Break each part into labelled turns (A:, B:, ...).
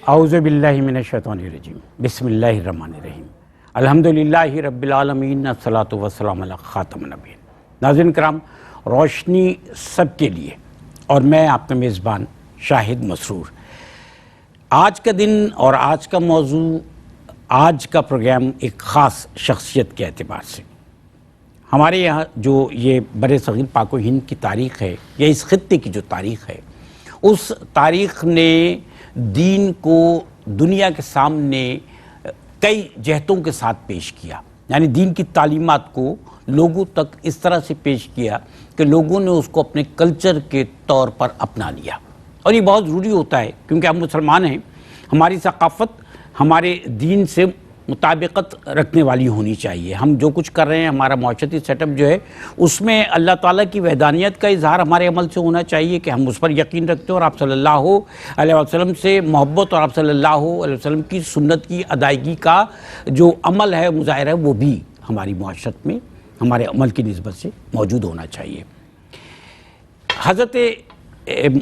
A: اعوذ باللہ من الشیطان الرجیم بسم اللہ الرحمن الرحیم الحمدللہ رب العالمین الصلاۃ والسلام علی خاتم النبیین۔ ناظرین کرام، روشنی سب کے لیے، اور میں آپ کا میزبان شاہد مسرور۔ آج کا دن اور آج کا موضوع، آج کا پروگرام ایک خاص شخصیت کے اعتبار سے، ہمارے یہاں جو یہ بر صغیر پاک و ہند کی تاریخ ہے، یا اس خطے کی جو تاریخ ہے، اس تاریخ نے دین کو دنیا کے سامنے کئی جہتوں کے ساتھ پیش کیا، یعنی دین کی تعلیمات کو لوگوں تک اس طرح سے پیش کیا کہ لوگوں نے اس کو اپنے کلچر کے طور پر اپنا لیا۔ اور یہ بہت ضروری ہوتا ہے کیونکہ ہم مسلمان ہیں، ہماری ثقافت ہمارے دین سے مطابقت رکھنے والی ہونی چاہیے۔ ہم جو کچھ کر رہے ہیں، ہمارا معاشرتی سیٹ اپ جو ہے، اس میں اللہ تعالیٰ کی وحدانیت کا اظہار ہمارے عمل سے ہونا چاہیے کہ ہم اس پر یقین رکھتے ہیں اور آپ صلی اللہ علیہ وسلم سے محبت اور آپ صلی اللہ علیہ وسلم کی سنت کی ادائیگی کا جو عمل ہے، مظاہرہ ہے، وہ بھی ہماری معاشرت میں ہمارے عمل کی نسبت سے موجود ہونا چاہیے۔ حضرت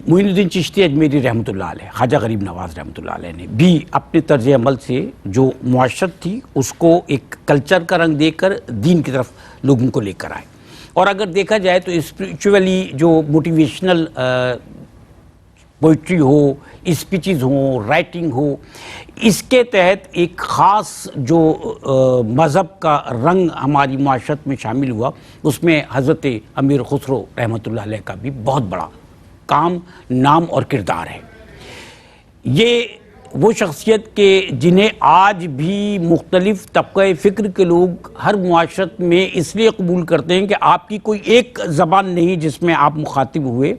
A: معین الدین چشتی اجمیری رحمۃ اللہ علیہ، خواجہ غریب نواز رحمۃ اللہ علیہ نے بھی اپنے طرز عمل سے جو معاشرت تھی اس کو ایک کلچر کا رنگ دے کر دین کی طرف لوگوں کو لے کر آئے۔ اور اگر دیکھا جائے تو اسپریچولی جو موٹیویشنل پوئٹری ہو، اسپیچز ہوں، رائٹنگ ہو، اس کے تحت ایک خاص جو مذہب کا رنگ ہماری معاشرت میں شامل ہوا، اس میں حضرت امیر خسرو رحمۃ اللہ علیہ کا بھی بہت بڑا کام، نام اور کردار ہے۔ یہ وہ شخصیت کے جنہیں آج بھی مختلف طبقہ فکر کے لوگ ہر معاشرت میں اس لیے قبول کرتے ہیں کہ آپ کی کوئی ایک زبان نہیں جس میں آپ مخاطب ہوئے۔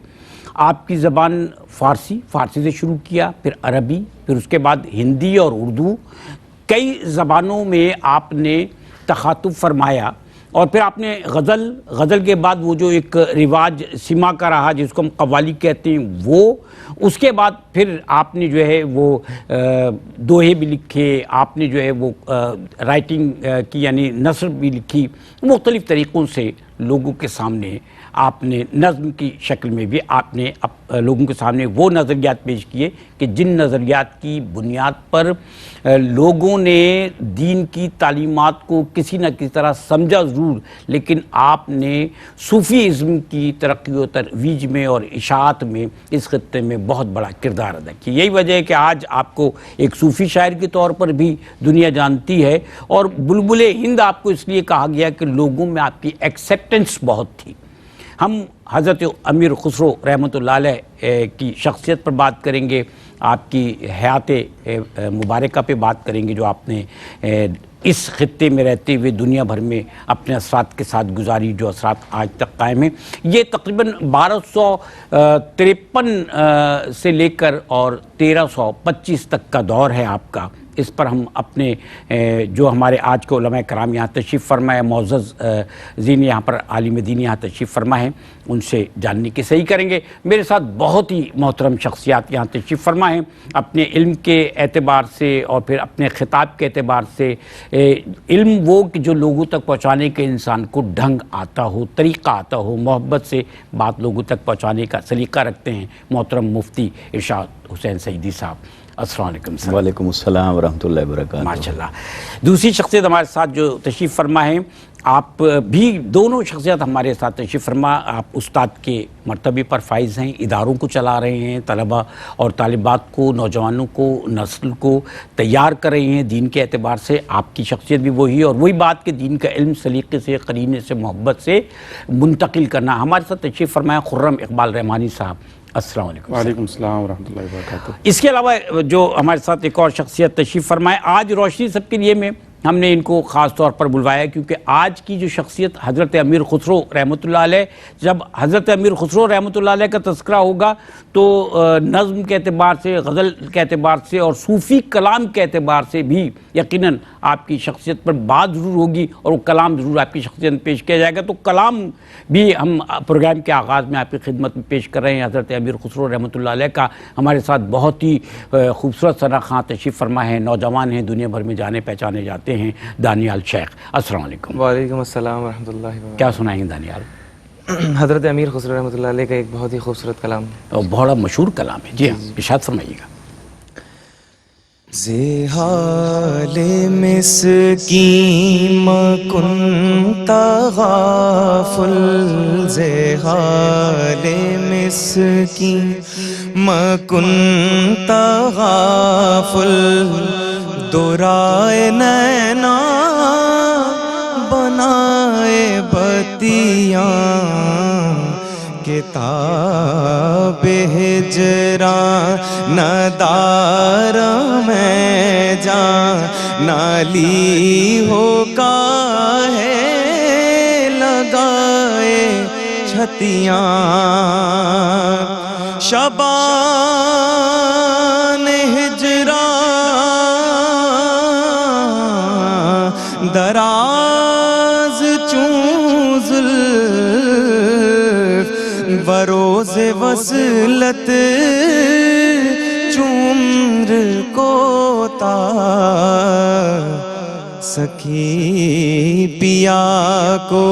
A: آپ کی زبان فارسی سے شروع کیا، پھر عربی، پھر اس کے بعد ہندی اور اردو، کئی زبانوں میں آپ نے تخاطب فرمایا۔ اور پھر آپ نے غزل کے بعد وہ جو ایک رواج سما کا رہا جس کو ہم قوالی کہتے ہیں، وہ اس کے بعد پھر آپ نے جو ہے وہ دوہے بھی لکھے، آپ نے جو ہے وہ رائٹنگ کی یعنی نثر بھی لکھی، مختلف طریقوں سے لوگوں کے سامنے آپ نے نظم کی شکل میں بھی آپ نے لوگوں کے سامنے وہ نظریات پیش کیے کہ جن نظریات کی بنیاد پر لوگوں نے دین کی تعلیمات کو کسی نہ کسی طرح سمجھا ضرور، لیکن آپ نے صوفی ازم کی ترقی و ترویج میں اور اشاعت میں اس خطے میں بہت بڑا کردار ادا کیا۔ یہی وجہ ہے کہ آج آپ کو ایک صوفی شاعر کے طور پر بھی دنیا جانتی ہے، اور بلبل ہند آپ کو اس لیے کہا گیا کہ لوگوں میں آپ کی ایکسیپٹنس بہت تھی۔ ہم حضرت امیر خسرو رحمۃ اللہ علیہ کی شخصیت پر بات کریں گے، آپ کی حیات مبارکہ پہ بات کریں گے جو آپ نے اس خطے میں رہتے ہوئے دنیا بھر میں اپنے اثرات کے ساتھ گزاری، جو اثرات آج تک قائم ہیں۔ یہ تقریباً 1253 سے لے کر اور 1325 تک کا دور ہے آپ کا۔ اس پر ہم اپنے جو ہمارے آج کے علماء کرام یہاں تشریف فرما ہے، معزز زین یہاں پر عالم دین یہاں تشریف فرما ہے، ان سے جاننے کی صحیح کریں گے۔ میرے ساتھ بہت ہی محترم شخصیات یہاں تشریف فرما ہیں، اپنے علم کے اعتبار سے اور پھر اپنے خطاب کے اعتبار سے۔ علم وہ کہ جو لوگوں تک پہنچانے کے انسان کو ڈھنگ آتا ہو، طریقہ آتا ہو، محبت سے بات لوگوں تک پہنچانے کا سلیقہ رکھتے ہیں محترم مفتی ارشاد حسین سعیدی صاحب۔ السلام علیکم سر۔
B: وعلیکم السلام ورحمۃ اللہ وبرکاتہ۔
A: ماشاءاللہ۔ دوسری شخصیت ہمارے ساتھ جو تشریف فرما ہیں، آپ بھی دونوں شخصیت ہمارے ساتھ تشریف فرما، آپ استاد کے مرتبے پر فائز ہیں، اداروں کو چلا رہے ہیں، طلبہ اور طالبات کو، نوجوانوں کو، نسل کو تیار کر رہے ہیں دین کے اعتبار سے۔ آپ کی شخصیت بھی وہی ہے، اور وہی بات کہ دین کا علم سلیقے سے، قرینے سے، محبت سے منتقل کرنا۔ ہمارے ساتھ تشریف فرمایا خرم اقبال رحمانی صاحب۔ السلام علیکم۔
C: وعلیکم السلام ورحمۃ اللہ وبرکاتہ۔
A: اس کے علاوہ جو ہمارے ساتھ ایک اور شخصیت تشریف فرمائے، آج روشنی سب کے لیے میں ہم نے ان کو خاص طور پر بلوایا کیونکہ آج کی جو شخصیت حضرت امیر خسرو رحمۃ اللہ علیہ، جب حضرت امیر خسرو رحمۃ اللہ علیہ کا تذکرہ ہوگا تو نظم کے اعتبار سے، غزل کے اعتبار سے اور صوفی کلام کے اعتبار سے بھی یقیناً آپ کی شخصیت پر بات ضرور ہوگی، اور وہ کلام ضرور آپ کی شخصیت میں پیش کیا جائے گا۔ تو کلام بھی ہم پروگرام کے آغاز میں آپ کی خدمت میں پیش کر رہے ہیں۔ حضرت امیر خسرو رحمۃ اللہ علیہ کا ہمارے ساتھ بہت ہی خوبصورت ثنا خواں تشریف فرما ہے، نوجوان ہیں، دنیا بھر میں جانے پہچانے جاتے ہیں، دانیال شیخ۔ السلام علیکم۔
D: وعلیکم السلام ورحمۃ اللہ وبرکاتہ۔
A: کیا سنائیں گے دانیال؟
D: حضرت امیر خسرو رحمۃ اللہ علیہ کا ایک بہت ہی خوبصورت کلام،
A: اور بڑا مشہور کلام ہے۔ جی ہاں، ارشاد فرمائیے گا۔
D: زحال مسکین مکنت غافل، زحال مسکین مکنت غافل، دورائے نینا بنائے بتیاں، کتاب ہجراں ندار میں جان نالی ہو کاہے لگائے چھتیاں، شبان ہجراں دراز چون زلف، بروز وصلت چمر کوتا، سخی پیا کو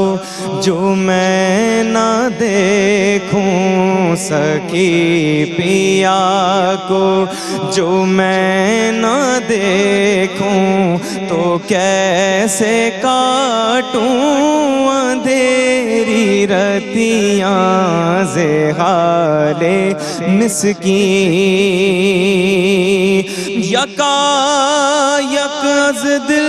D: جو میں نہ دیکھوں، سخی پیا کو جو میں نہ دیکھوں، تو کیسے کاٹوں اندھیری رتیاں، زحال مسکین یکا یک از دل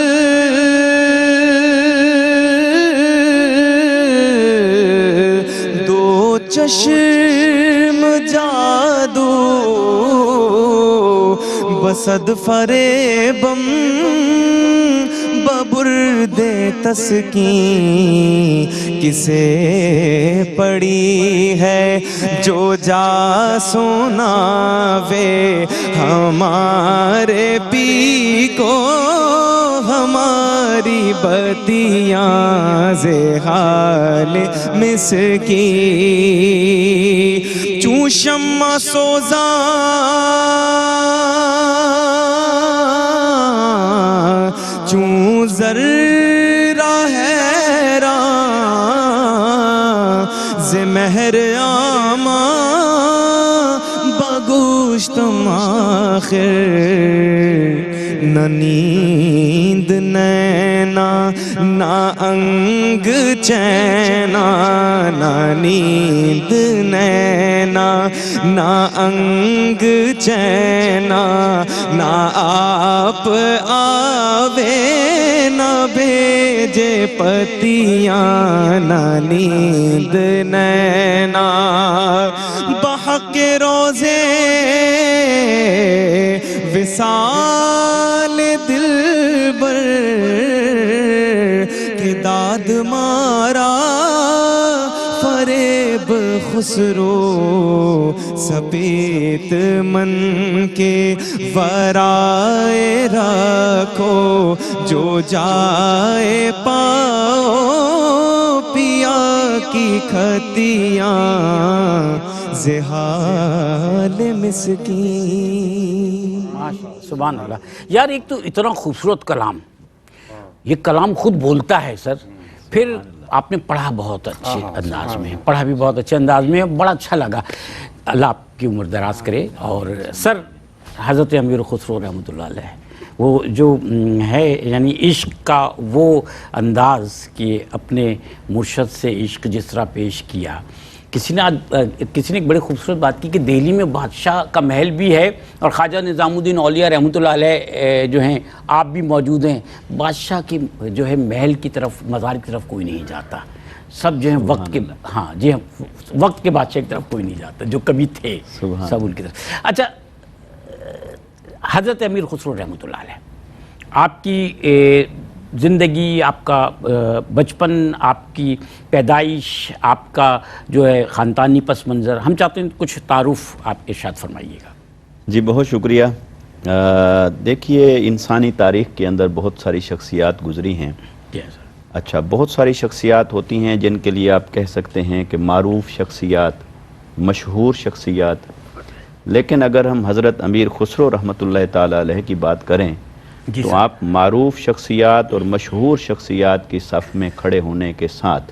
D: دو چشم جادو، بصد فریبم ببرد تسکین، کسے پڑی ہے جو جا سناوے ہمارے پی کو ہماری بتیاں، زحال مسکین چون شمع سوزاں، چون ذرہ حیران، ز مہر آماں بگوشتم آخر، نہ نیند نینا نہ انگ چینا، نہ نیند نینا نہ انگ چینا، نہ آپ آوے نہ بھیجے پتیاں، نہ نیند نینا بحق روزے وصال دلبر، کہ داد مارا فریب خسرو، سپیت من کے ورائے رکھو، جو جائے پاؤ پیا کی کھتیاں، زحال مسکین۔
A: سبحان اللہ یار، ایک تو اتنا خوبصورت کلام، یہ کلام خود بولتا ہے سر، پھر آپ نے پڑھا بہت اچھے انداز میں، پڑھا بھی بہت اچھے انداز میں، بڑا اچھا لگا۔ اللہ آپ کی عمر دراز کرے۔ اور سر حضرت امیر خسرو رحمۃ اللہ علیہ، وہ جو ہے یعنی عشق کا وہ انداز کہ اپنے مرشد سے عشق جس طرح پیش کیا، کسی نے ایک بڑی خوبصورت بات کی کہ دہلی میں بادشاہ کا محل بھی ہے اور خواجہ نظام الدین اولیاء رحمۃ اللہ علیہ جو ہیں آپ بھی موجود ہیں، بادشاہ کی جو ہے محل کی طرف، مزار کی طرف کوئی نہیں جاتا، سب جو ہیں وقت کے، ہاں جی ہاں، وقت کے بادشاہ کی طرف کوئی نہیں جاتا، جو کبھی تھے سب ان کی طرف۔ اچھا حضرت امیر خسرو رحمۃ اللہ علیہ، آپ کی زندگی، آپ کا بچپن، آپ کی پیدائش، آپ کا جو ہے خاندانی پس منظر، ہم چاہتے ہیں کچھ تعارف آپ ارشاد فرمائیے گا۔
B: جی بہت شکریہ۔ دیکھیے انسانی تاریخ کے اندر بہت ساری شخصیات گزری ہیں۔ اچھا، بہت ساری شخصیات ہوتی ہیں جن کے لیے آپ کہہ سکتے ہیں کہ معروف شخصیات، مشہور شخصیات، لیکن اگر ہم حضرت امیر خسرو رحمۃ اللہ تعالیٰ علیہ کی بات کریں تو آپ معروف شخصیات اور مشہور شخصیات کی صف میں کھڑے ہونے کے ساتھ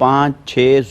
B: 5-6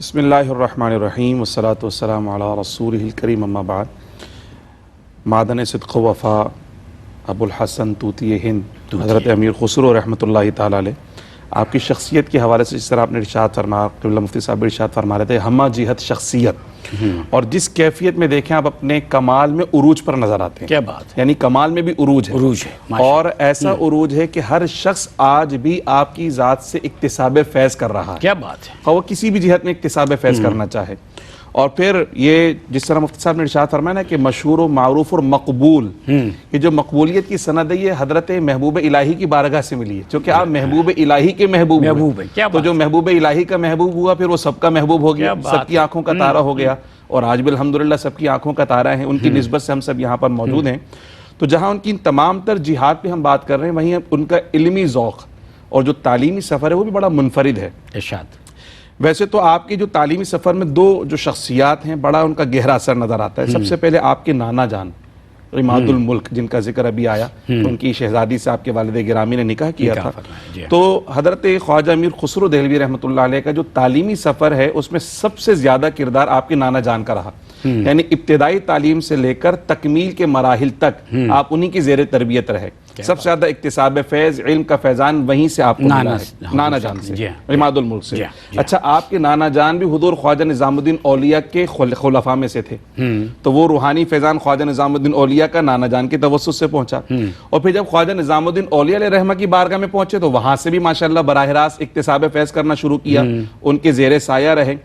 C: بسم اللہ الرحمن الرحیم والصلاة والسلام علی رسولہ الکریم اما بعد. معدن صدق و وفا ابو الحسن طوطی ہند حضرت امیر خسرو رحمۃ اللہ تعالی علیہ، آپ کی شخصیت کے حوالے سے جس طرح آپ نے ارشاد فرمایا، قبلہ مفتی صاحب ارشاد فرما رہے تھے، ہمہ جہت شخصیت، اور جس کیفیت میں دیکھیں آپ اپنے کمال میں عروج پر نظر آتے ہیں.
A: کیا بات ہے،
C: یعنی کمال میں بھی عروج ہے، اور ایسا عروج ہے کہ ہر شخص آج بھی آپ کی ذات سے اکتساب فیض کر رہا ہے.
A: کیا بات ہے،
C: اور وہ کسی بھی جہت میں اکتساب فیض کرنا چاہے. اور پھر یہ جس طرح مفتی صاحب نے ارشاد فرمایا نا کہ مشہور و معروف اور مقبول، یہ جو مقبولیت کی سند ہے یہ حضرت محبوب الہی کی بارگاہ سے ملی ہے، چونکہ آپ محبوب الہی کے محبوب
A: ہیں.
C: تو جو محبوب الہی کا محبوب ہوا پھر وہ سب کا محبوب ہو گیا، سب کی آنکھوں کا تارہ ہو گیا، اور آج بھی الحمدللہ سب کی آنکھوں کا تارہ ہیں. ان کی نسبت سے ہم سب یہاں پر موجود ہیں. تو جہاں ان کی تمام تر جہاد پہ ہم بات کر رہے ہیں، وہیں ان کا علمی ذوق اور جو تعلیمی سفر ہے وہ بھی بڑا منفرد ہے.
A: ارشاد.
C: ویسے تو آپ کے جو تعلیمی سفر میں دو جو شخصیات ہیں بڑا ان کا گہرا اثر نظر آتا ہے. سب سے پہلے آپ کے نانا جان عماد الملک، جن کا ذکر ابھی آیا، ان کی شہزادی سے آپ کے والد گرامی نے نکاح کیا تھا. تو حضرت خواجہ امیر خسرو دہلوی رحمۃ اللہ علیہ کا جو تعلیمی سفر ہے اس میں سب سے زیادہ کردار آپ کے نانا جان کا رہا. یعنی ابتدائی تعلیم سے لے کر تکمیل کے مراحل تک آپ انہی کی زیر تربیت رہے. سب سے زیادہ اکتساب فیض، علم کا فیضان وہیں سے آپ کو ملا ہے، نانا جان سے، عماد الملک سے. اچھا، آپ کے نانا جان بھی حضور خواجہ نظام الدین اولیاء کے خلفاء میں سے تھے، تو وہ روحانی فیضان خواجہ نظام الدین اولیاء کا نانا جان کے توسط سے پہنچا. اور پھر جب خواجہ نظام الدین اولیاء علیہ رحمہ کی بارگاہ میں پہنچے تو وہاں سے بھی ماشاءاللہ براہ راست اکتساب فیض کرنا شروع کیا، ان کے زیر سایہ رہے.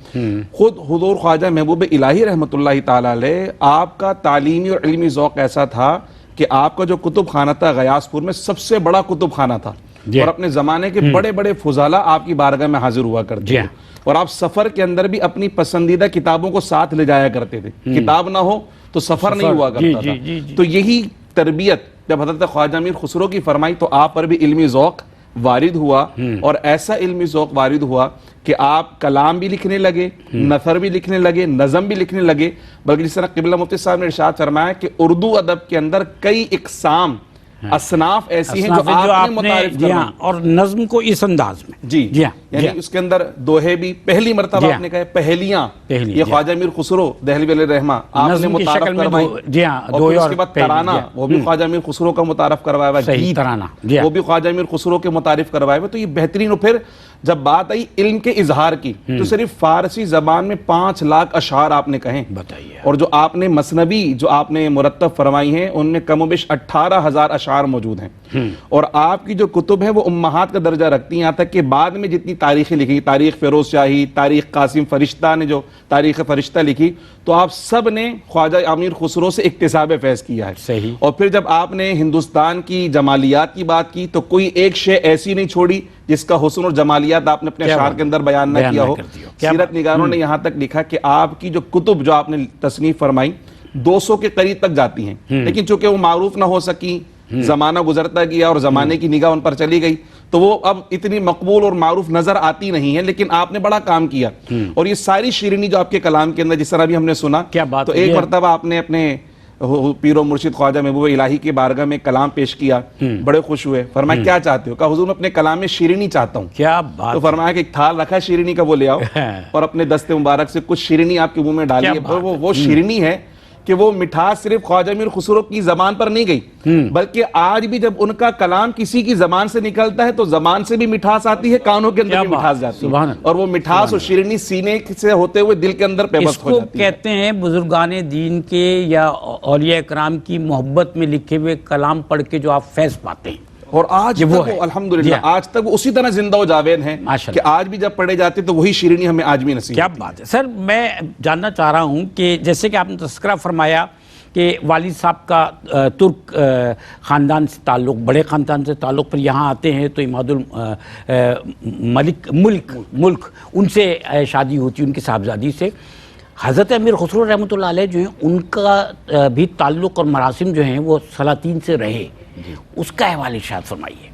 C: خود حضور خواجہ محبوب الہی رحمۃ اللہ تعالی علیہ، آپ کا تعلیمی اور علمی ذوق ایسا تھا کہ آپ کا جو کتب خانہ تھا غیاث پور میں سب سے بڑا کتب خانہ تھا، اور اپنے زمانے کے بڑے بڑے فضلاء آپ کی بارگاہ میں حاضر ہوا کرتے تھے. اور آپ سفر کے اندر بھی اپنی پسندیدہ کتابوں کو ساتھ لے جایا کرتے تھے. کتاب نہ ہو تو سفر نہیں ہوا کرتا تھا. تو یہی تربیت جب حضرت خواجہ امیر خسرو کی فرمائی تو آپ پر بھی علمی ذوق وارد ہوا، اور ایسا علمی ذوق وارد ہوا کہ آپ کلام بھی لکھنے لگے، نثر بھی لکھنے لگے، نظم بھی لکھنے لگے. بلکہ جس طرح قبلہ مفتی صاحب نے ارشاد فرمایا کہ اردو ادب کے اندر کئی اقسام، اصناف ایسی ہیں جو آپ نے متعارف کروائی،
A: اور نظم کو اس انداز میں.
C: یعنی اس کے اندر دوہے بھی پہلی مرتبہ آپ نے کہا پہلیاں، یہ خواجہ امیر خسرو دہلوی علیہ رحمہ آپ نے متعارف کروائی. اور پھر اس کے بعد ترانہ، وہ بھی خواجہ امیر خسرو کا متعارف کروایا ہوا، گیت وہ بھی خواجہ امیر خسرو کے متعارف کروایا ہوا. تو یہ بہترین. اور پھر جب بات آئی علم کے اظہار کی تو صرف فارسی زبان میں 5 لاکھ اشعار آپ نے کہیں، بتائیے. اور جو آپ نے مثنوی جو آپ نے مرتب فرمائی ہیں ان میں کم و بیش 18,000 اشعار موجود ہیں. اور آپ کی جو کتب ہیں وہ امہات کا درجہ رکھتی ہیں، یہاں تک کہ بعد میں جتنی تاریخیں لکھی، تاریخ فیروز شاہی، تاریخ قاسم فرشتہ نے جو تاریخ فرشتہ لکھی، تو آپ سب نے خواجہ امیر خسرو سے اکتساب فیض کیا ہے. صحیح. اور پھر جب آپ نے ہندوستان کی جمالیات کی بات کی تو کوئی ایک شے ایسی نہیں چھوڑی جس کا حسن اور جمالیات آپ نے اپنے اشعار کے اندر بیان نہ کیا ہو. سیرت نگاروں نے یہاں تک لکھا کہ آپ کی جو کتب جو آپ نے تصنیف فرمائی 200 کے قریب تک جاتی ہیں، لیکن چونکہ وہ معروف نہ ہو سکی، زمانہ گزرتا گیا اور زمانے کی نگاہ ان پر چلی گئی، تو وہ اب اتنی مقبول اور معروف نظر آتی نہیں ہے. لیکن آپ نے بڑا کام کیا. اور یہ ساری شیرینی جو آپ کے کلام کے اندر جس طرح بھی ہم نے سنا، تو ایک مرتبہ آپ نے اپنے پیر و مرشد خواجہ محبوب الہی کی بارگاہ میں کلام پیش کیا، بڑے خوش ہوئے. فرمایا کیا چاہتے ہو؟ کہا حضور میں اپنے کلام میں شیرینی چاہتا ہوں. کیا بات. تو فرمایا کہ ایک تھال رکھا شیرینی کا، وہ لے آؤ، اور اپنے دست مبارک سے کچھ شیرینی آپ کے منہ میں ڈالیے. وہ شیرینی ہے کہ وہ مٹھاس صرف خواجہ امیر خسرو کی زبان پر نہیں گئی، بلکہ آج بھی جب ان کا کلام کسی کی زبان سے نکلتا ہے تو زبان سے بھی مٹھاس آتی ہے، کانوں کے اندر بھی مٹھاس جاتی ہے، اور وہ مٹھاس اور شیرینی سینے سے ہوتے ہوئے دل کے اندر پیوست ہو جاتی ہے.
A: اس کو کہتے ہیں بزرگان دین کے یا اولیاء اکرام کی محبت میں لکھے ہوئے کلام پڑھ کے جو آپ فیض پاتے ہیں.
C: اور آج تک وہ الحمدللہ آج تک وہ اسی طرح زندہ و جاوید ہیں کہ آج بھی جب پڑھے جاتے تو وہی شیرینی ہمیں آج بھی نصیب.
A: کیا بات ہے. سر میں جاننا چاہ رہا ہوں کہ جیسے کہ آپ نے تذکرہ فرمایا کہ والد صاحب کا ترک خاندان سے تعلق، بڑے خاندان سے تعلق، پر یہاں آتے ہیں تو عماد الملک ان سے شادی ہوتی ہے، ان کی صاحبزادی سے. حضرت امیر خسرو رحمۃ اللہ علیہ جو ہیں ان کا بھی تعلق اور مراسم جو ہیں وہ سلاطین سے رہے، اس کا حوالہ ارشاد فرمائیے.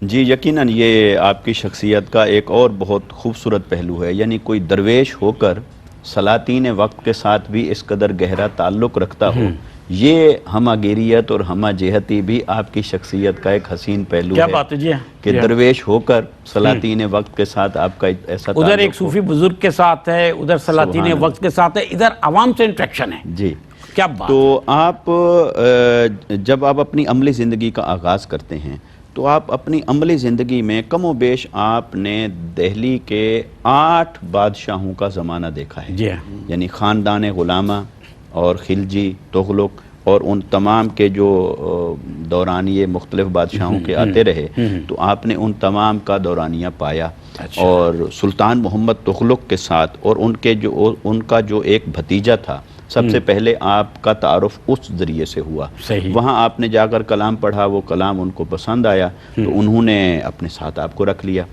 B: جی یقیناً یہ آپ کی شخصیت کا ایک اور بہت خوبصورت پہلو ہے. یعنی کوئی درویش ہو کر سلاطین وقت کے ساتھ بھی اس قدر گہرا تعلق رکھتا ہو، یہ ہمہ گیریت اور ہمہ جہتی بھی آپ کی شخصیت کا ایک حسین پہلو
A: کیا
B: ہے
A: بات ہے جی
B: کہ درویش ہو کر سلاطین وقت کے ساتھ آپ کا ایسا
A: ادھر ایک صوفی بزرگ کے ساتھ ہے، ادھر سلاطین وقت کے ساتھ ہے، ادھر عوام سے انٹریکشن ہے.
B: جی
A: کیا بات.
B: تو آپ جب آپ اپنی عملی زندگی کا آغاز کرتے ہیں تو آپ اپنی عملی زندگی میں کم و بیش آپ نے دہلی کے 8 بادشاہوں کا زمانہ دیکھا ہے.
A: جی
B: یعنی خاندان غلامہ اور خلجی، تغلق اور ان تمام کے جو دورانیے مختلف بادشاہوں کے آتے رہے، تو آپ نے ان تمام کا دورانیہ پایا. اور سلطان محمد تغلق کے ساتھ اور ان کا جو ایک بھتیجا تھا، سب سے پہلے آپ کا تعارف اس ذریعے سے ہوا. وہاں آپ نے جا کر کلام پڑھا، وہ کلام ان کو پسند آیا تو انہوں نے اپنے ساتھ آپ کو رکھ لیا.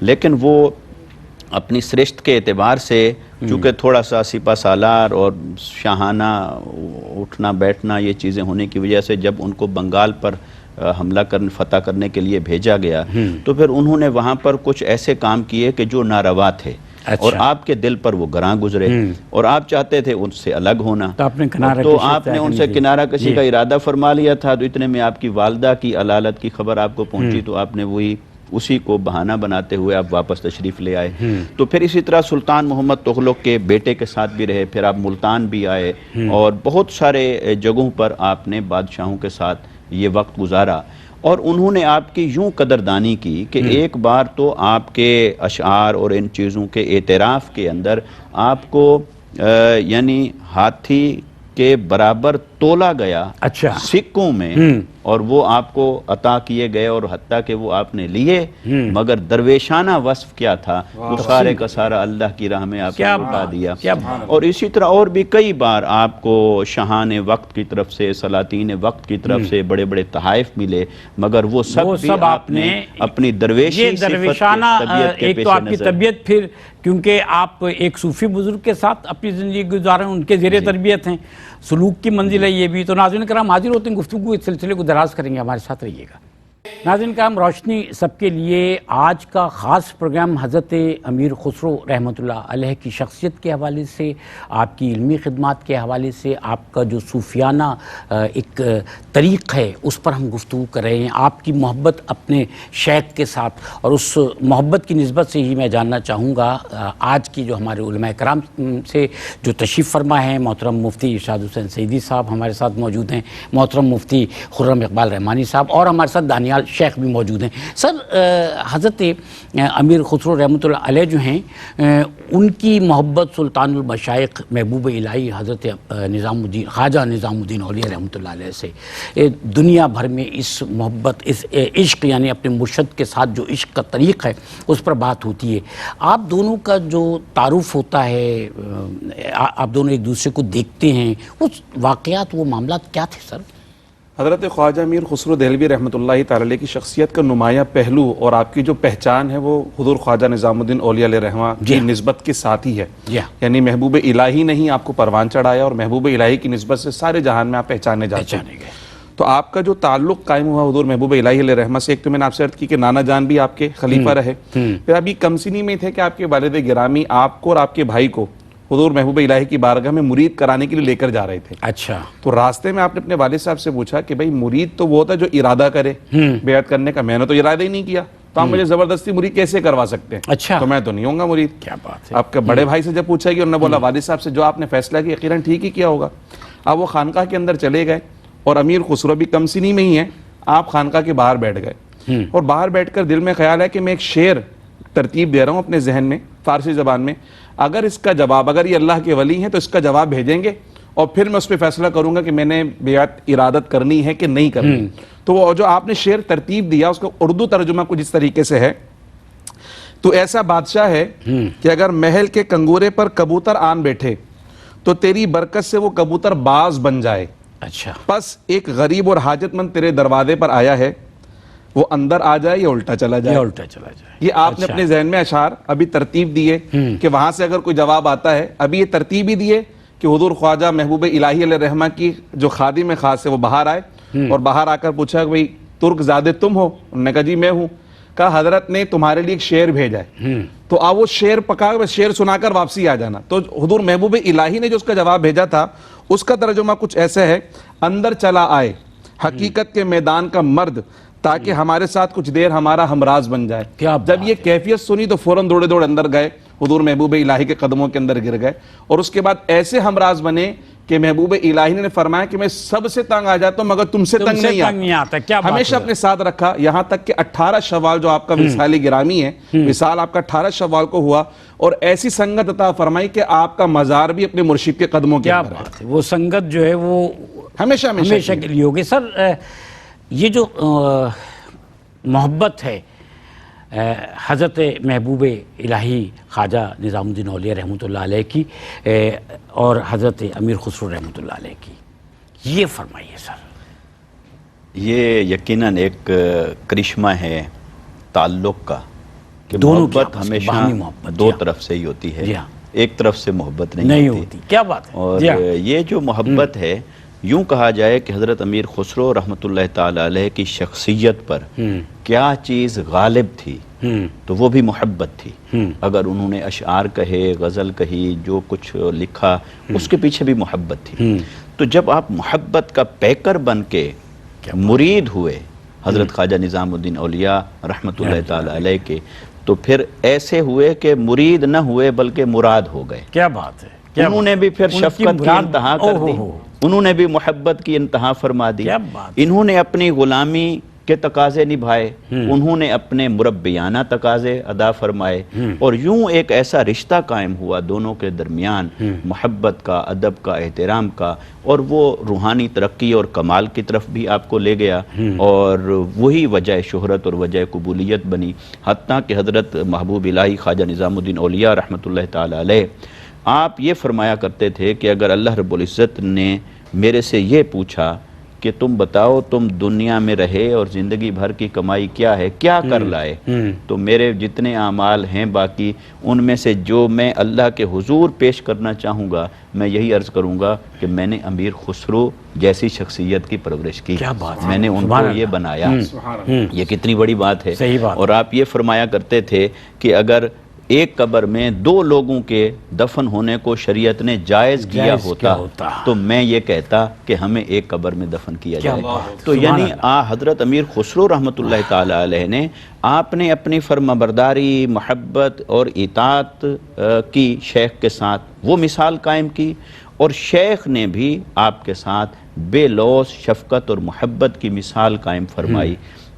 B: لیکن وہ اپنی سرشت کے اعتبار سے چونکہ تھوڑا سا سپہ سالار اور شاہانہ اٹھنا بیٹھنا یہ چیزیں ہونے کی وجہ سے جب ان کو بنگال پر حملہ فتح کرنے کے لیے بھیجا گیا تو پھر انہوں نے وہاں پر کچھ ایسے کام کیے کہ جو ناروا تھے اور آپ کے دل پر وہ گراں گزرے اور آپ چاہتے تھے ان سے الگ ہونا، تو آپ نے ان سے کنارہ کشی کا ارادہ فرما لیا تھا. تو اتنے میں آپ کی والدہ کی علالت کی خبر آپ کو پہنچی تو آپ نے اسی کو بہانہ بناتے ہوئے آپ واپس تشریف لے آئے. تو پھر اسی طرح سلطان محمد تغلق کے بیٹے کے ساتھ بھی رہے، پھر آپ ملتان بھی آئے اور بہت سارے جگہوں پر آپ نے بادشاہوں کے ساتھ یہ وقت گزارا. اور انہوں نے آپ کی یوں قدردانی کی کہ ایک بار تو آپ کے اشعار اور ان چیزوں کے اعتراف کے اندر آپ کو یعنی ہاتھی کے برابر تولا گیا سکوں میں، اور وہ آپ کو عطا کیے گئے اور حتیٰ کہ وہ آپ نے لیے، مگر درویشانہ وصف کیا تھا وہ سارے کا سارا اللہ کی راہ میں آپ کو لوٹا دیا. اور اسی طرح اور بھی کئی بار آپ کو شاہان وقت کی طرف سے، سلاطین وقت کی طرف سے بڑے بڑے تحائف ملے، مگر وہ سب بھی آپ نے اپنی درویشی
A: درویشانہ ایک تو آپ کی طبیعت، پھر کیونکہ آپ ایک صوفی بزرگ کے ساتھ اپنی زندگی گزار رہے ہیں، ان کے زیر تربیت ہیں، سلوک کی منزل ہے یہ بھی. تو ناظرین کرام حاضر ہوتے ہیں، گفتگو اس سلسلے کو دراز کریں گے، ہمارے ساتھ رہیے گا. ناظرین کرام، روشنی سب کے لیے آج کا خاص پروگرام حضرت امیر خسرو رحمۃ اللہ علیہ کی شخصیت کے حوالے سے، آپ کی علمی خدمات کے حوالے سے، آپ کا جو صوفیانہ ایک طریق ہے اس پر ہم گفتگو کر رہے ہیں. آپ کی محبت اپنے شیخ کے ساتھ، اور اس محبت کی نسبت سے ہی میں جاننا چاہوں گا آج کی جو ہمارے علماء کرام سے جو تشریف فرما ہیں. محترم مفتی ارشاد حسین سیدی صاحب ہمارے ساتھ موجود ہیں، محترم مفتی خرم اقبال رحمانی صاحب، اور ہمارے ساتھ دانیال شیخ بھی موجود ہیں. سر، حضرت امیر خسرو رحمۃ اللہ علیہ جو ہیں، ان کی محبت سلطان المشائخ محبوب الہی حضرت نظام الدین خواجہ نظام الدین اولیاء رحمۃ اللہ علیہ سے دنیا بھر میں اس محبت، اس عشق، یعنی اپنے مرشد کے ساتھ جو عشق کا طریق ہے اس پر بات ہوتی ہے. آپ دونوں کا جو تعارف ہوتا ہے، آپ دونوں ایک دوسرے کو دیکھتے ہیں، اس واقعات، وہ معاملات کیا تھے سر؟
C: حضرت خواجہ امیر خسرو دہلوی رحمۃ اللہ تعالی علیہ کی شخصیت کا نمایاں پہلو اور آپ کی جو پہچان ہے وہ حضور خواجہ نظام الدین اولیاء علیہ رحمہ کی نسبت کے ساتھ ہی ہے. یعنی محبوب الہی نے ہی آپ کو پروان چڑھایا اور محبوب الہی کی نسبت سے سارے جہان میں آپ پہچانے جاتے ہیں. تو آپ کا جو تعلق قائم ہوا حضور محبوب الہی علیہ رحمہ سے، ایک تو میں نے آپ سے عرض کی کہ نانا جان بھی آپ کے خلیفہ رہے، پھر ابھی کم سنی میں تھے کہ آپ کے والد گرامی آپ کو اور آپ کے بھائی کو حضور محبوب الہی کی بارگاہ میں مرید کرانے کے لیے لے کر جا رہے تھے.
A: اچھا.
C: تو راستے میں آپ نے اپنے والد صاحب سے پوچھا کہ بھائی مرید تو وہ ہوتا ہے جو ارادہ کرے بیعت کرنے کا، میں نے تو ارادہ ہی نہیں کیا، تو آپ مجھے زبردستی مرید کیسے کروا سکتے ہیں؟
A: اچھا.
C: تو میں تو نہیں ہوں گا مرید.
A: کیا بات ہے.
C: آپ کے بڑے بھائی سے جب پوچھا کہ انہوں نے بولا والد صاحب سے جو آپ نے فیصلہ کیا یقیناً ٹھیک ہی کیا ہوگا. آپ وہ خانقاہ کے اندر چلے گئے اور امیر خسرو بھی کم سنی میں ہی ہیں، آپ خانقاہ کے باہر بیٹھ گئے اور باہر بیٹھ کر دل میں خیال ہے کہ میں ایک شعر ترتیب دے رہا ہوں اپنے ذہن میں فارسی زبان میں، اگر اس کا جواب، اگر یہ اللہ کے ولی ہیں تو اس کا جواب بھیجیں گے اور پھر میں اس پہ فیصلہ کروں گا کہ میں نے بیعت ارادت کرنی ہے کہ نہیں کرنی. تو وہ جو آپ نے شعر ترتیب دیا اس کا اردو ترجمہ کچھ اس طریقے سے ہے: تو ایسا بادشاہ ہے کہ اگر محل کے کنگورے پر کبوتر آن بیٹھے تو تیری برکت سے وہ کبوتر باز بن جائے.
A: اچھا.
C: پس ایک غریب اور حاجت مند تیرے دروازے پر آیا ہے، وہ اندر آ جائے یا الٹا چلا جائے. یہ آپ نے اپنے ذہن میں اشعار ابھی ترتیب دیے کہ وہاں سے اگر کوئی جواب آتا ہے. ابھی یہ ترتیب ہی دیے کہ حضور خواجہ محبوب الہی علیہ رحمہ کی جو خادم خاص ہے وہ باہر آئے اور باہر آ کر پوچھا کہ بھئی ترک زادے تم ہو؟ انہوں نے کہا جی میں ہوں. کہا حضرت نے تمہارے لیے ایک شعر بھیجا ہے، تو آپ وہ شعر پکا شعر سنا کر واپسی آ جانا. تو حضور محبوب الہی نے جو اس کا جواب بھیجا تھا اس کا ترجمہ کچھ ایسے ہے، اندر چلا آئے حقیقت کے میدان کا مرد، تاکہ ہمارے ساتھ کچھ دیر ہمارا ہمراز بن جائے۔ جب یہ کیفیت سنی تو فوراً دوڑے دوڑے اندر گئے، حضور محبوب الہی کے قدموں کے اندر گر گئے، اور اس کے بعد ایسے ہمراز بنے کہ محبوب الہی نے فرمایا کہ میں سب سے تنگ آ جاتا ہوں مگر تم سے تنگ نہیں آتا، ہمیشہ اپنے ساتھ رکھا، یہاں تک کہ 18 شوال جو آپ کا وصال گرامی ہے، وصال آپ کا 18 شوال کو ہوا، اور ایسی سنگت عطا فرمائی کہ آپ کا مزار بھی اپنے مرشد کے قدموں کے اندر ہے۔
A: وہ سنگت جو ہے وہ ہمیشہ کے لیے ہوگی۔ سر یہ جو محبت ہے حضرت محبوب الہی خواجہ نظام الدین اولیاء رحمۃ اللہ علیہ کی اور حضرت امیر خسرو رحمۃ اللہ علیہ کی، یہ فرمائیے سر۔
B: یہ یقیناً ایک کرشمہ ہے تعلق کا کہ محبت ہمیشہ دو طرف سے ہی ہوتی ہے، ایک طرف سے محبت نہیں ہوتی۔
A: کیا بات ہے۔
B: اور یہ جو محبت ہے، یوں کہا جائے کہ حضرت امیر خسرو رحمۃ اللہ تعالی علیہ کی شخصیت پر کیا چیز غالب تھی تو وہ بھی محبت تھی۔ اگر انہوں نے اشعار کہے، غزل کہی، جو کچھ لکھا، اس کے پیچھے بھی محبت تھی۔ تو جب آپ محبت کا پیکر بن کے مرید ہوئے حضرت خواجہ نظام الدین اولیاء رحمۃ اللہ تعالی علیہ کے، تو پھر ایسے ہوئے کہ مرید نہ ہوئے بلکہ مراد ہو گئے۔
A: کیا بات ہے۔
B: انہوں نے بھی پھر شفقت کی انتہا کر دی، انہوں نے بھی محبت کی انتہا فرما دی، انہوں نے اپنی غلامی کے تقاضے نبھائے، انہوں نے اپنے مربیانہ تقاضے ادا فرمائے، اور یوں ایک ایسا رشتہ قائم ہوا دونوں کے درمیان محبت کا، ادب کا، احترام کا، اور وہ روحانی ترقی اور کمال کی طرف بھی آپ کو لے گیا، اور وہی وجہ شہرت اور وجہ قبولیت بنی، حتیٰ کہ حضرت محبوب الہی خواجہ نظام الدین اولیاء رحمۃ اللہ تعالی علیہ آپ یہ فرمایا کرتے تھے کہ اگر اللہ رب العزت نے میرے سے یہ پوچھا کہ تم بتاؤ تم دنیا میں رہے اور زندگی بھر کی کمائی کیا ہے، کیا کر لائے، تو میرے جتنے اعمال ہیں باقی ان میں سے جو میں اللہ کے حضور پیش کرنا چاہوں گا، میں یہی عرض کروں گا کہ میں نے امیر خسرو جیسی شخصیت کی پرورش کی، میں نے ان کو یہ بنایا۔ یہ کتنی بڑی بات ہے۔ اور آپ یہ فرمایا کرتے تھے کہ اگر ایک قبر میں 2 لوگوں کے دفن ہونے کو شریعت نے جائز کیا ہوتا تو میں یہ کہتا کہ ہمیں ایک قبر میں دفن کیا جائے۔ تو یعنی حضرت امیر خسرو رحمۃ اللہ تعالی علیہ نے آپ نے اپنی فرمانبرداری، محبت اور اطاعت کی شیخ کے ساتھ وہ مثال قائم کی، اور شیخ نے بھی آپ کے ساتھ بے لوث شفقت اور محبت کی مثال قائم فرمائی۔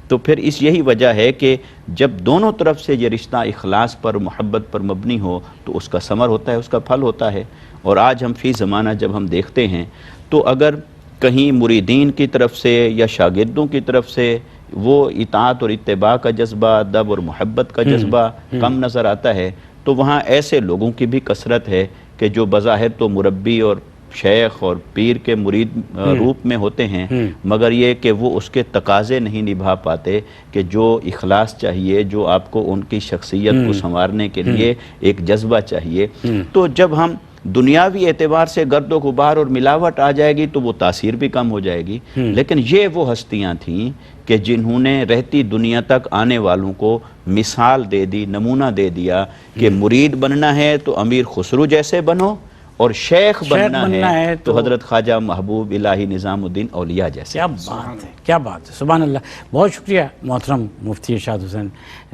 B: تو پھر یہی وجہ ہے کہ جب دونوں طرف سے یہ رشتہ اخلاص پر، محبت پر مبنی ہو تو اس کا ثمر ہوتا ہے، اس کا پھل ہوتا ہے۔ اور آج ہم فی زمانہ جب ہم دیکھتے ہیں تو اگر کہیں مریدین کی طرف سے یا شاگردوں کی طرف سے وہ اطاعت اور اتباع کا جذبہ، ادب اور محبت کا جذبہ کم نظر آتا ہے، تو وہاں ایسے لوگوں کی بھی کثرت ہے کہ جو بظاہر تو مربی اور شیخ اور پیر کے مرید روپ میں ہوتے ہیں، مگر یہ کہ وہ اس کے تقاضے نہیں نبھا پاتے کہ جو اخلاص چاہیے، جو آپ کو ان کی شخصیت کو سنوارنے کے لیے ایک جذبہ چاہیے۔ تو جب ہم دنیاوی اعتبار سے گرد و غبار اور ملاوٹ آ جائے گی تو وہ تاثیر بھی کم ہو جائے گی، لیکن یہ وہ ہستیاں تھیں کہ جنہوں نے رہتی دنیا تک آنے والوں کو مثال دے دی، نمونہ دے دیا کہ مرید بننا ہے تو امیر خسرو جیسے بنو، اور شیخ بننا ہے تو حضرت خواجہ محبوب الہی نظام الدین اولیاء جیسے۔
A: کیا بات ہے، کیا بات ہے، سبحان اللہ۔ بہت شکریہ محترم مفتی ارشاد حسین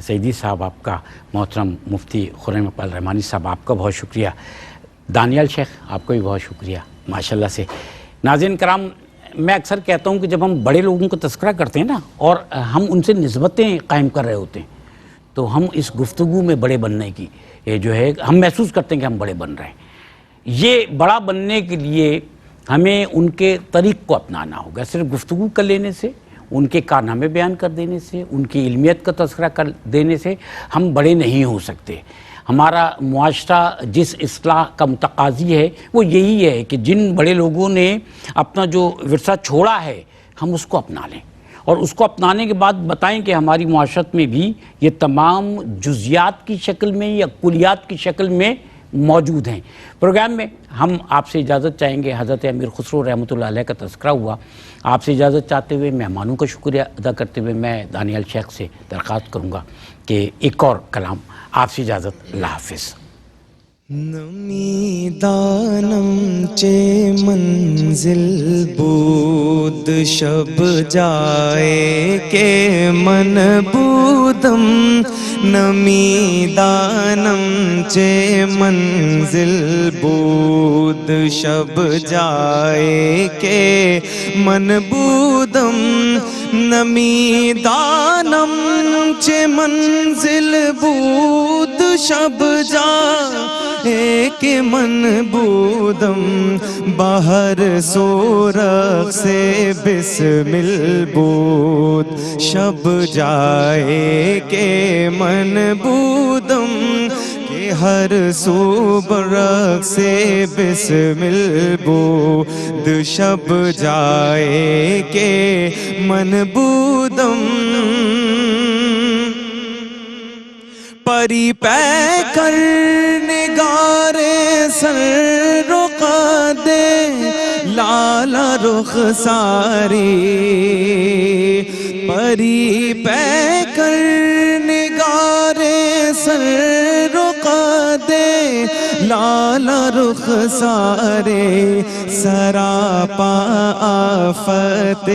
A: سعیدی صاحب آپ کا، محترم مفتی خرم اقبال رحمانی صاحب آپ کا بہت شکریہ، دانیال شیخ آپ کو بھی بہت شکریہ ماشاءاللہ سے۔ ناظرین کرام، میں اکثر کہتا ہوں کہ جب ہم بڑے لوگوں کا تذکرہ کرتے ہیں نا اور ہم ان سے نسبتیں قائم کر رہے ہوتے ہیں تو ہم اس گفتگو میں بڑے بننے کی جو ہے ہم محسوس کرتے ہیں کہ ہم بڑے بن رہے ہیں۔ یہ بڑا بننے کے لیے ہمیں ان کے طریق کو اپنانا ہوگا، صرف گفتگو کر لینے سے، ان کے کارنامے بیان کر دینے سے، ان کی علمیت کا تذکرہ کر دینے سے ہم بڑے نہیں ہو سکتے۔ ہمارا معاشرہ جس اصلاح کا متقاضی ہے وہ یہی ہے کہ جن بڑے لوگوں نے اپنا جو ورثہ چھوڑا ہے ہم اس کو اپنا لیں، اور اس کو اپنانے کے بعد بتائیں کہ ہماری معاشرت میں بھی یہ تمام جزیات کی شکل میں یا کلیات کی شکل میں موجود ہیں۔ پروگرام میں ہم آپ سے اجازت چاہیں گے، حضرت امیر خسرو رحمۃ اللہ علیہ کا تذکرہ ہوا، آپ سے اجازت چاہتے ہوئے مہمانوں کا شکریہ ادا کرتے ہوئے میں دانیال شیخ سے درخواست کروں گا کہ ایک اور کلام، آپ سے اجازت، اللہ حافظ۔
D: نمی دانم چے منزل بود شب جائے کے من بودم نمی دانم چے منزل بود شب جائے کے من بودم نمی دانم چے منزل بود شب جائے کے من بودم باہر سورخ سے بسمل بود شب جائے کے من بودم کہ ہر سو برق سے بسمل بود شب جائے کے من بودم پری پے کر نگارے سر رقا دے لالا رخ ساری پری پے کر نگارے سر رقا دے لالا رخ سارے سراپا آفت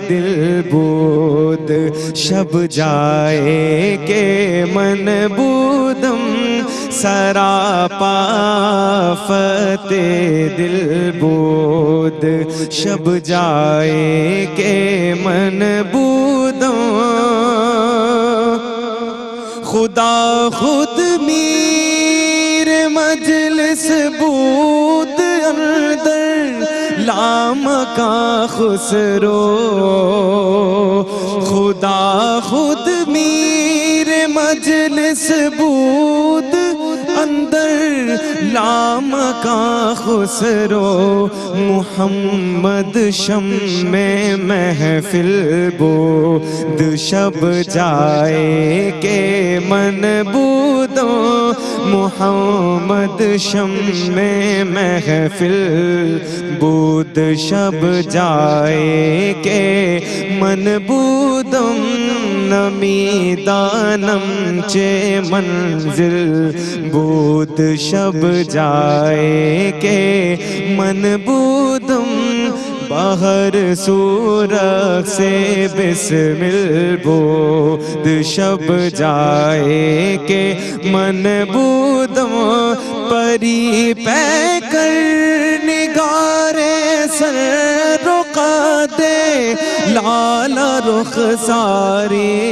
D: دل بود شب جائے کے من بودم سراپا آفت دل بود شب جائے کے من بودم خدا خود میر مجلس بود اندر لامکاں خسرو خدا خود میر مجلس بود اندر لامکاں خسرو محمد شمع محفل بود شب جائے کے من بودو محمد شمع محفل بود شب جائے کے من بودم نمی دانم چے منزل بود شب جائے کے من بودم باہر سورخ سے بسمل بود شب جائے کے من بودم پری پے کر نگارے سر رقا دے لالا رخ ساری